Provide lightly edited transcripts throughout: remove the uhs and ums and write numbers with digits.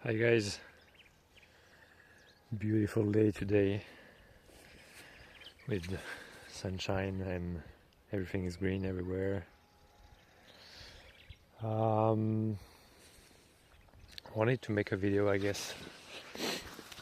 Hi guys, beautiful day today with sunshine and everything is green everywhere. I wanted to make a video, I guess,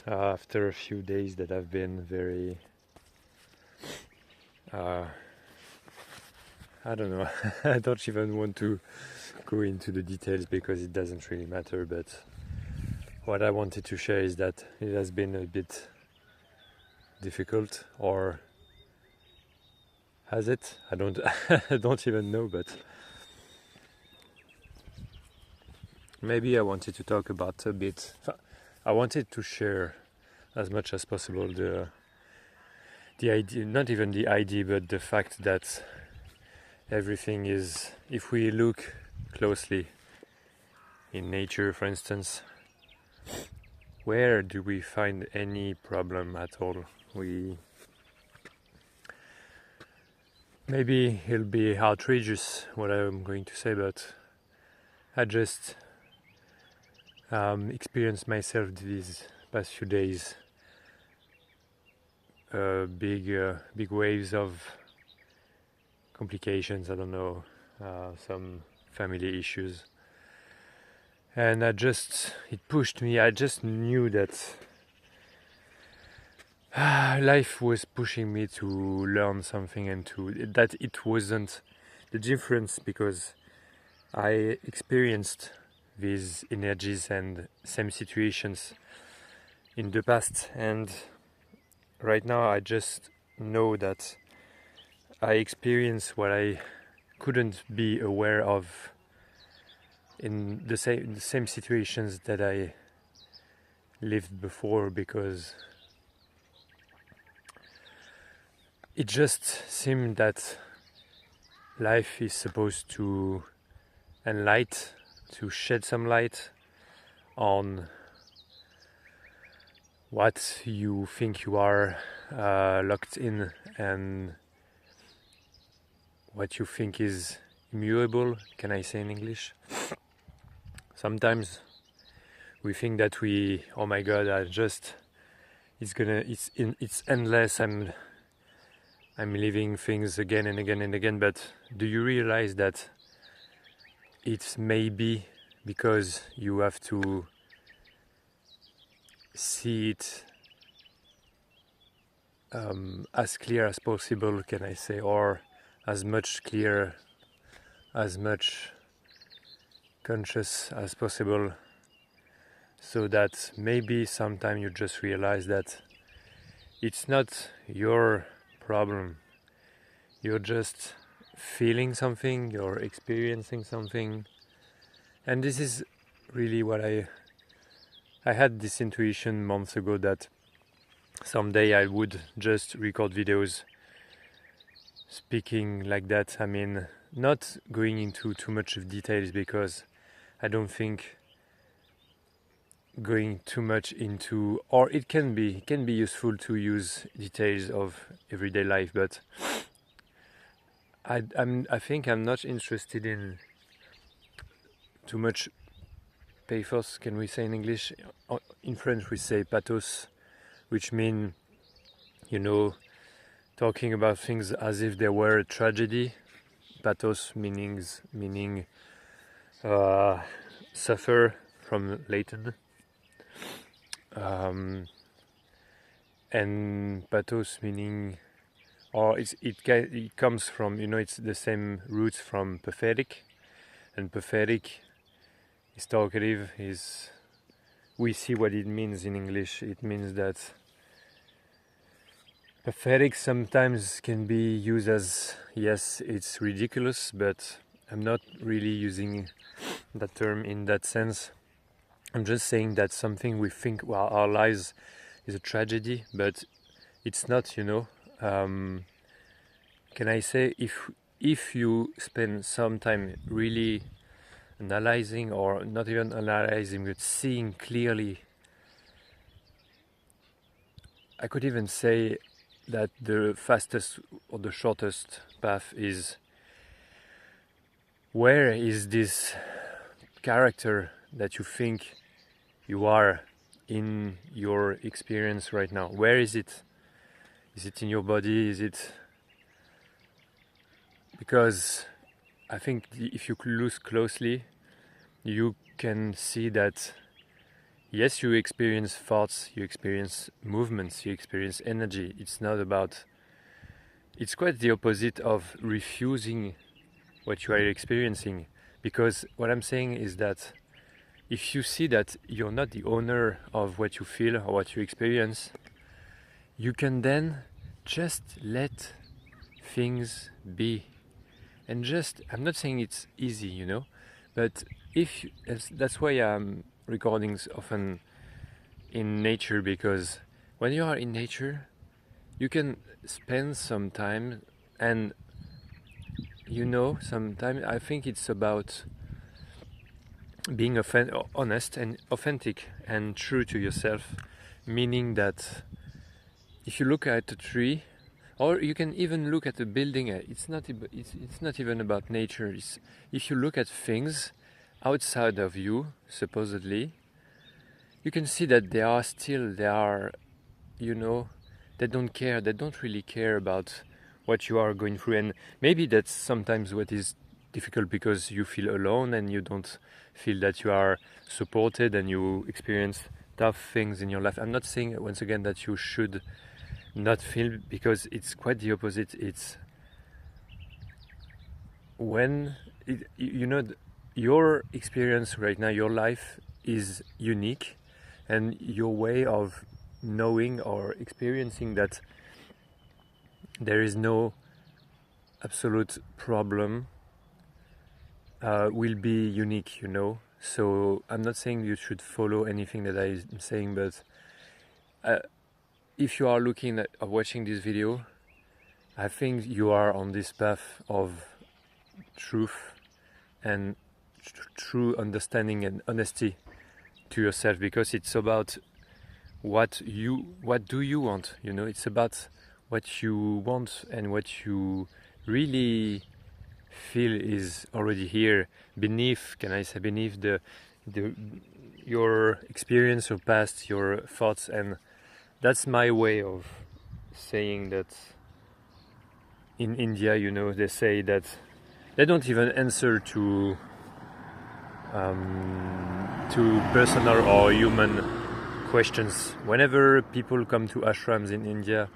after a few days that I've been very I don't know. I don't even want to go into the details because it doesn't really matter, but what I wanted to share is that it has been a bit difficult, or has it? I don't I don't even know, but maybe I wanted to talk about a bit. I wanted to share as much as possible the idea, not even the idea, but the fact that everything is, if we look closely in nature, for instance, where do we find any problem at all? Maybe it'll be outrageous what I'm going to say, but I just experienced myself these past few days big waves of complications, I don't know, some family issues, and it pushed me. I just knew that life was pushing me to learn something, and that it wasn't the difference, because I experienced these energies and same situations in the past, and right now I just know that I experience what I couldn't be aware of in the same situations that I lived before, because it just seemed that life is supposed to shed some light on what you think you are locked in, and what you think is immutable, can I say in English? Sometimes we think that oh my god, it's endless, I'm living things again and again and again, but do you realize that it's maybe because you have to see it as clear as possible, can I say, or as much clear, as much conscious as possible, so that maybe sometime you just realize that it's not your problem. You're just feeling something, you're experiencing something. And this is really what I had this intuition months ago, that someday I would just record videos speaking like that. I mean, not going into too much of details, because I don't think going too much into, or it can be useful to use details of everyday life, but I think I'm not interested in too much pathos, can we say in English? In French we say pathos, which mean, talking about things as if they were a tragedy. Pathos meaning suffer from Latin, and pathos meaning, or it comes from, it's the same roots from pathetic, and pathetic is talkative. We see what it means in English. It means that pathetic sometimes can be used as, yes, it's ridiculous, but I'm not really using that term in that sense. I'm just saying that something we think, well, our lives is a tragedy, but it's not, Can I say, if you spend some time really analyzing, or not even analyzing, but seeing clearly, I could even say that the fastest or the shortest path is, where is this character that you think you are in your experience right now. Where is it? Is it in your body? Is it... Because I think if you look closely, you can see that yes, you experience thoughts, you experience movements, you experience energy. It's not about... It's quite the opposite of refusing what you are experiencing. Because what I'm saying is that if you see that you're not the owner of what you feel or what you experience, you can then just let things be. And just, I'm not saying it's easy, you know, but if you, that's why I'm recordings often in nature, because when you are in nature, you can spend some time, and you know, sometimes I think it's about being honest and authentic and true to yourself, meaning that if you look at a tree, or you can even look at a building, it's not even about nature. It's, if you look at things outside of you, supposedly, you can see that they are, you know, they don't really care about what you are going through. And maybe that's sometimes what is difficult, because you feel alone and you don't feel that you are supported and you experience tough things in your life. I'm not saying, once again, that you should not feel, because it's quite the opposite. It's when you know, your experience right now, your life is unique, and your way of knowing or experiencing that there is no absolute problem will be unique, you know. So I'm not saying you should follow anything that I'm saying, but if you are looking at watching this video, I think you are on this path of truth and true understanding and honesty to yourself, because it's about what do you want, you know. It's about what you want and what you really feel is already here beneath, can I say, beneath the your experience, your past, your thoughts. And that's my way of saying that. In India, you know, they say that they don't even answer to personal or human questions. Whenever people come to ashrams in India,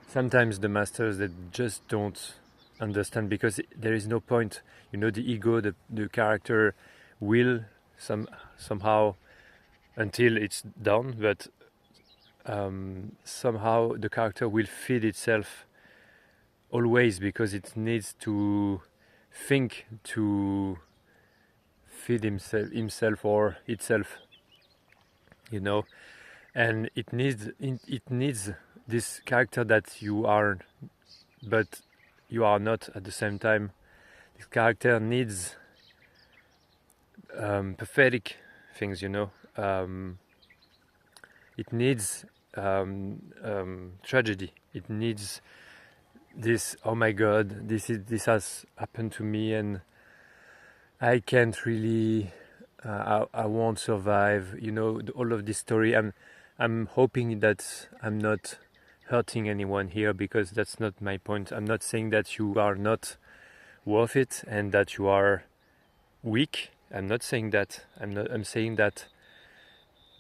sometimes the masters, they just don't understand, because there is no point. You know, the ego, the character will somehow, until it's done, but somehow the character will feed itself always, because it needs to think to feed himself or itself, you know. And it needs this character that you are, but you are not at the same time. This character needs pathetic things, you know. It needs tragedy. It needs this, oh my god, this has happened to me and I can't really, I won't survive, you know, all of this story. I'm hoping that I'm not hurting anyone here, because that's not my point. I'm not saying that you are not worth it and that you are weak. I'm not saying that. I'm saying that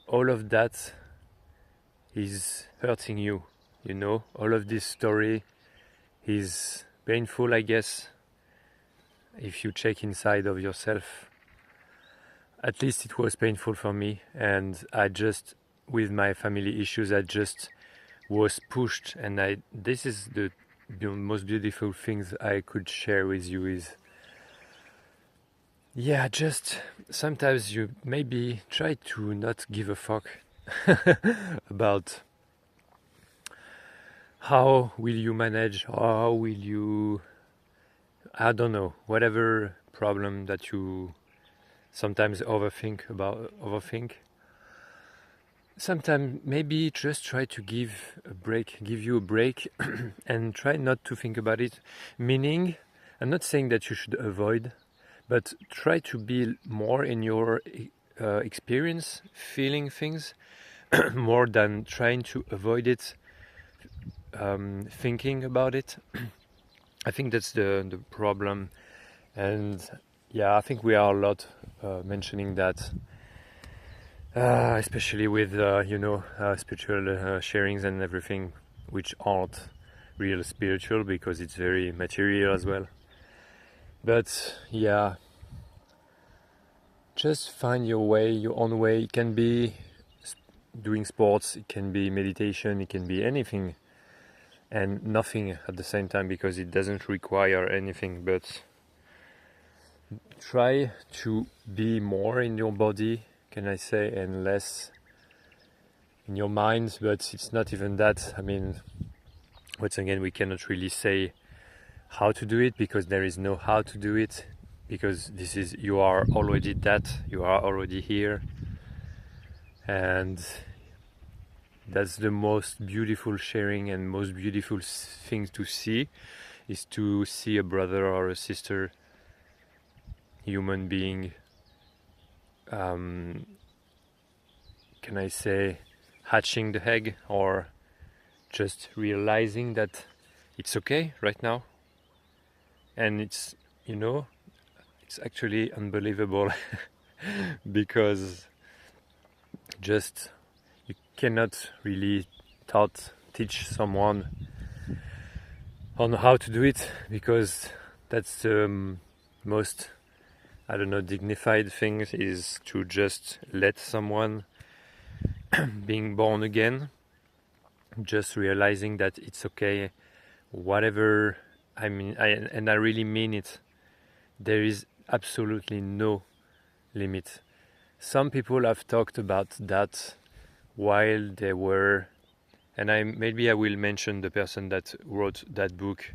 all of that is hurting you, you know. All of this story is painful, I guess, if you check inside of yourself. At least it was painful for me, and I just, with my family issues, I just was pushed, and this is the most beautiful things I could share with you is, yeah, just sometimes you maybe try to not give a fuck about how will you manage, how will you, I don't know, whatever problem that you sometimes overthink. Sometimes maybe just try to give you a break and try not to think about it. Meaning, I'm not saying that you should avoid, but try to be more in your experience feeling things more than trying to avoid it, thinking about it. I think that's the problem. And yeah, I think we are a lot mentioning that, especially with spiritual sharings and everything, which aren't real spiritual because it's very material as well. But yeah, just find your way, your own way. It can be doing sports, it can be meditation, it can be anything and nothing at the same time, because it doesn't require anything. But try to be more in your body, can I say, and less in your mind. But it's not even that. I mean, once again, we cannot really say how to do it, because there is no how to do it, because this is, you are already that, you are already here. And that's the most beautiful sharing and most beautiful thing to see, is to see a brother or a sister, human being, can I say, hatching the egg, or just realizing that it's okay right now. And it's, it's actually unbelievable because just you cannot really teach someone on how to do it, because that's the most, I don't know, dignified thing, is to just let someone being born again, just realizing that it's okay, whatever. I mean, I really mean it. There is absolutely no limit. Some people have talked about that while they were, and maybe I will mention the person that wrote that book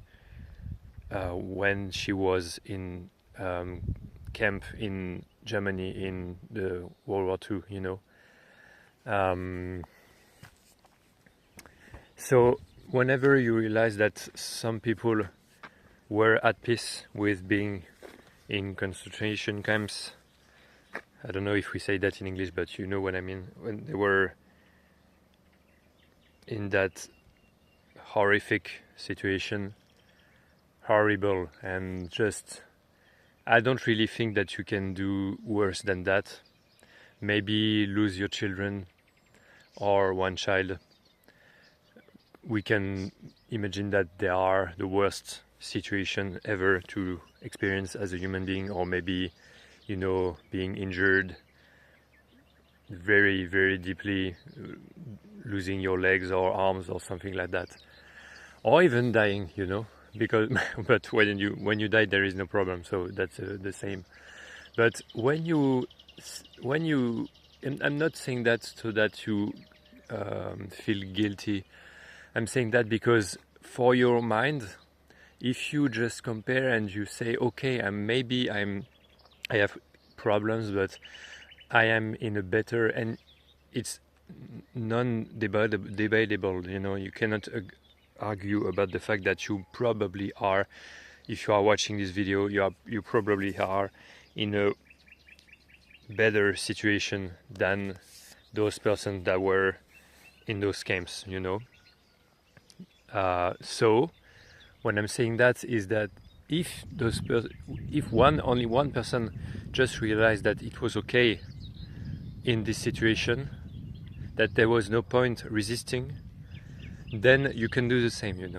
when she was in camp in Germany in the World War II, So whenever you realize that some people were at peace with being in concentration camps, I don't know if we say that in English, but you know what I mean, when they were in that horrific situation, horrible, and just, I don't really think that you can do worse than that. Maybe lose your children or one child. We can imagine that they are the worst situation ever to experience as a human being, or maybe, being injured very, very deeply, losing your legs or arms or something like that, or even dying, because but when you die, there is no problem, so that's the same. But when you, and I'm not saying that so that you feel guilty. I'm saying that because for your mind, if you just compare and you say, okay, I have problems, but I am in a better, and it's non-debatable, you cannot argue about the fact that you probably are, if you are watching this video, you probably are in a better situation than those persons that were in those camps, So when I'm saying that is that if only one person just realized that it was okay in this situation, that there was no point resisting, then you can do the same,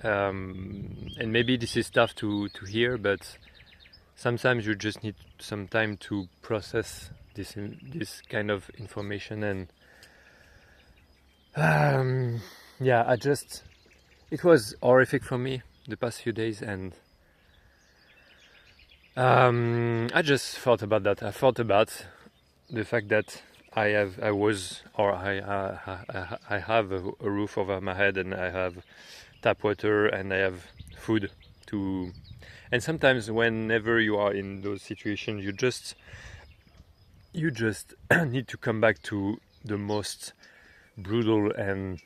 and maybe this is tough to hear, but sometimes you just need some time to process this kind of information. And it was horrific for me the past few days, and I just thought about that. I thought about the fact that I have a roof over my head, and I have tap water, and I have food to. And sometimes, whenever you are in those situations, you just need to come back to the most brutal and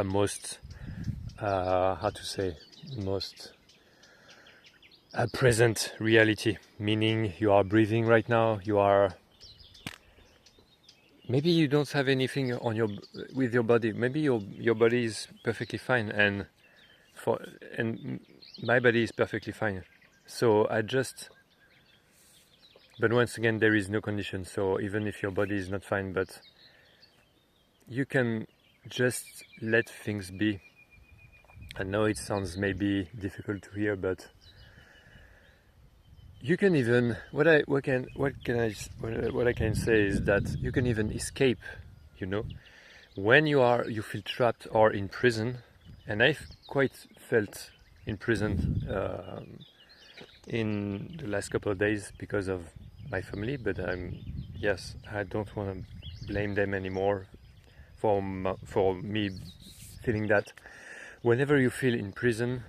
most present reality, meaning you are breathing right now, you are maybe you don't have anything on with your body. Maybe your body is perfectly fine, and my body is perfectly fine. So but once again, there is no condition. So even if your body is not fine, but you can just let things be. I know it sounds maybe difficult to hear, but you can even what I can say is that you can even escape. You know, when you feel trapped or in prison, and I've quite felt in prison in the last couple of days because of my family, but yes, I don't want to blame them anymore for me feeling that. Whenever you feel in prison,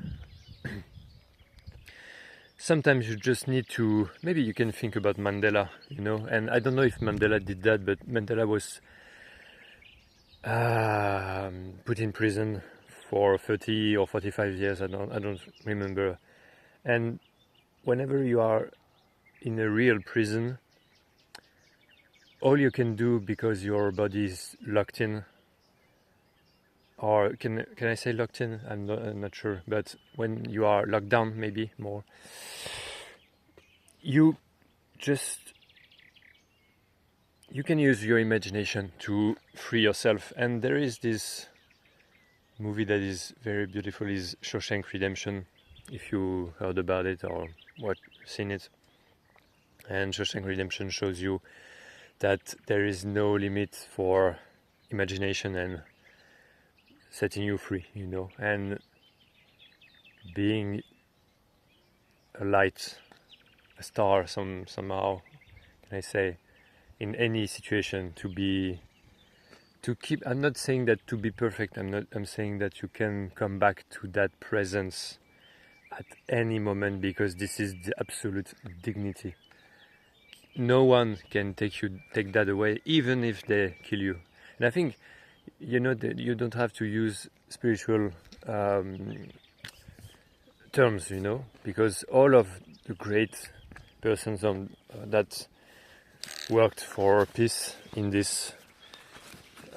sometimes you just need to, maybe you can think about Mandela, you know, and I don't know if Mandela did that, but Mandela was put in prison for 30 or 45 years, I don't remember. And whenever you are in a real prison, all you can do, because your body is locked in, or can I say locked in? I'm not sure, but when you are locked down, maybe more, you can use your imagination to free yourself. And there is this movie that is very beautiful, is Shawshank Redemption, if you heard about it or seen it. And Shawshank Redemption shows you that there is no limit for imagination and setting you free, you know, and being a light, a star somehow, can I say, in any situation, to keep. I'm not saying that to be perfect. I'm saying that you can come back to that presence at any moment, because this is the absolute dignity. No one can take that away, even if they kill you. And I think, you know, that you don't have to use spiritual terms, you know, because all of the great persons that worked for peace in this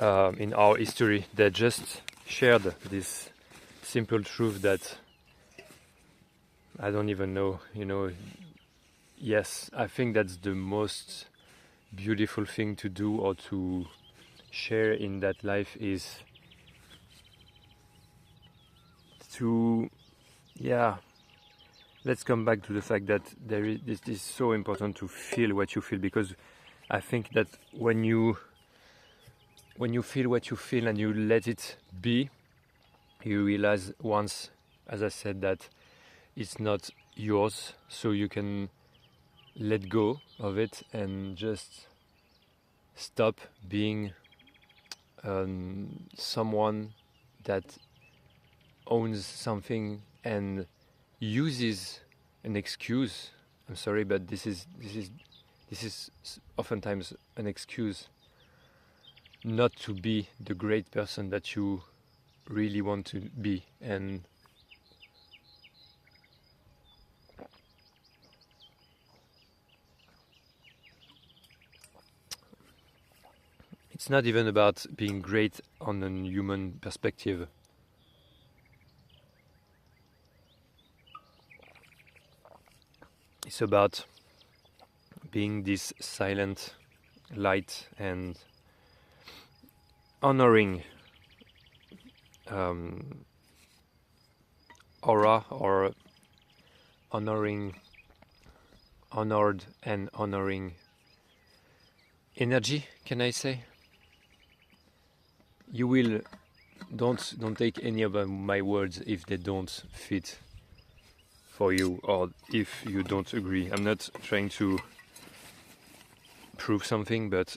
in our history, they just shared this simple truth that I don't even know, you know. Yes, I think that's the most beautiful thing to do or to share in that life, is to, let's come back to the fact that this is so important to feel what you feel, because I think that when you feel what you feel and you let it be, you realize once, as I said, that it's not yours, so you can let go of it and just stop being someone that owns something and uses an excuse. I'm sorry, but this is oftentimes an excuse not to be the great person that you really want to be. And it's not even about being great on a human perspective. It's about being this silent light and honoring aura, or honored and honoring energy, can I say? You will don't take any of my words if they don't fit for you, or if you don't agree. I'm not trying to prove something, but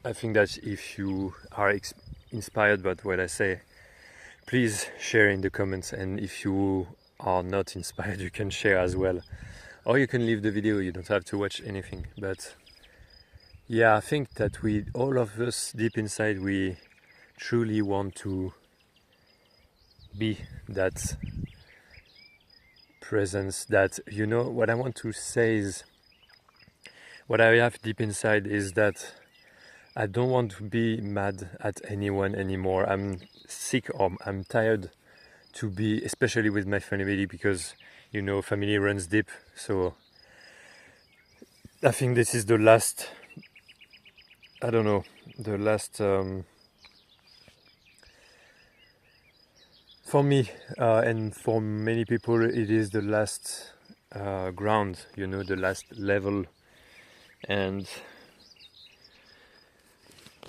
I think that if you are inspired by what I say, please share in the comments. And if you are not inspired, you can share as well, or you can leave the video. You don't have to watch anything. But yeah, I think that all of us deep inside, we truly want to be that presence. That, you know, what I want to say is, what I have deep inside is that I don't want to be mad at anyone anymore. I'm sick or I'm tired to be, especially with my family, because you know family runs deep. So I think this is the last, I don't know, the last for me and for many people it is the last ground, you know, the last level. And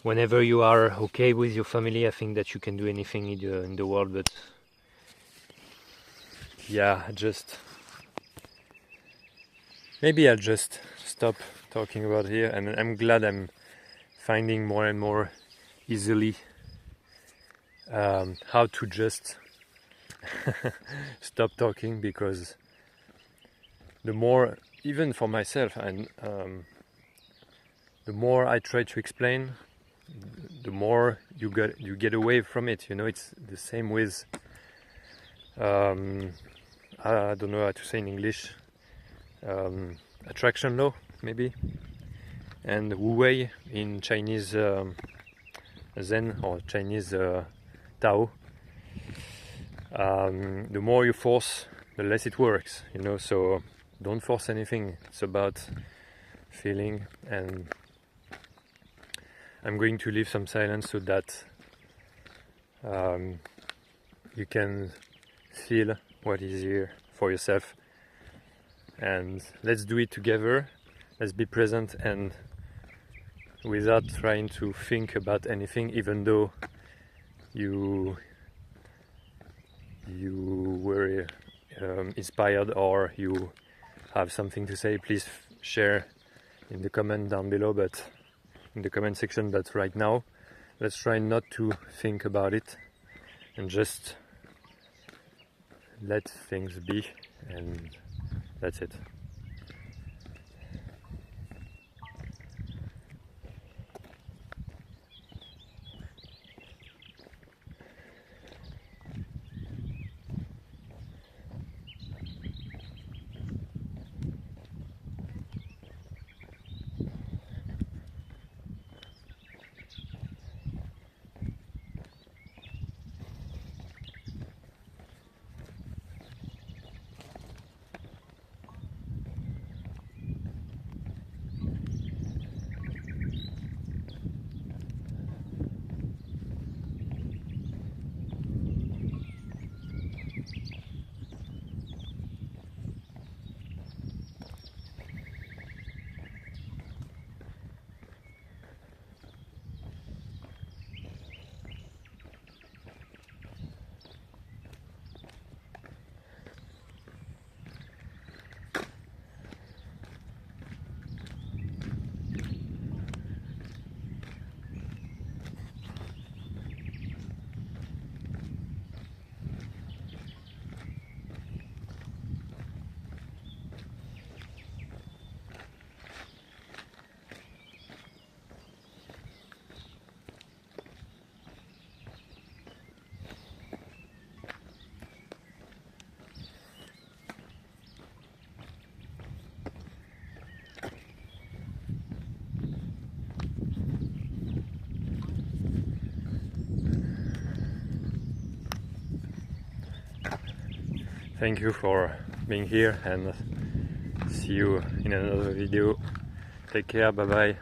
whenever you are okay with your family, I think that you can do anything in the world. But yeah, maybe I'll just stop talking about here, and I'm glad I'm finding more and more easily how to just stop talking, because the more, even for myself, and the more I try to explain, the more you get away from it. You know, it's the same with I don't know how to say in English, attraction law maybe, and Wu Wei in Chinese Zen or Chinese Tao. The more you force, the less it works, you know, so don't force anything. It's about feeling, and I'm going to leave some silence so that you can feel what is here for yourself, and let's do it together. Let's be present and without trying to think about anything, even though you were inspired or you have something to say. Please share in the comment down below, but in the comment section. But right now, let's try not to think about it and just let things be, and that's it. Thank you for being here, and see you in another video. Take care, bye bye.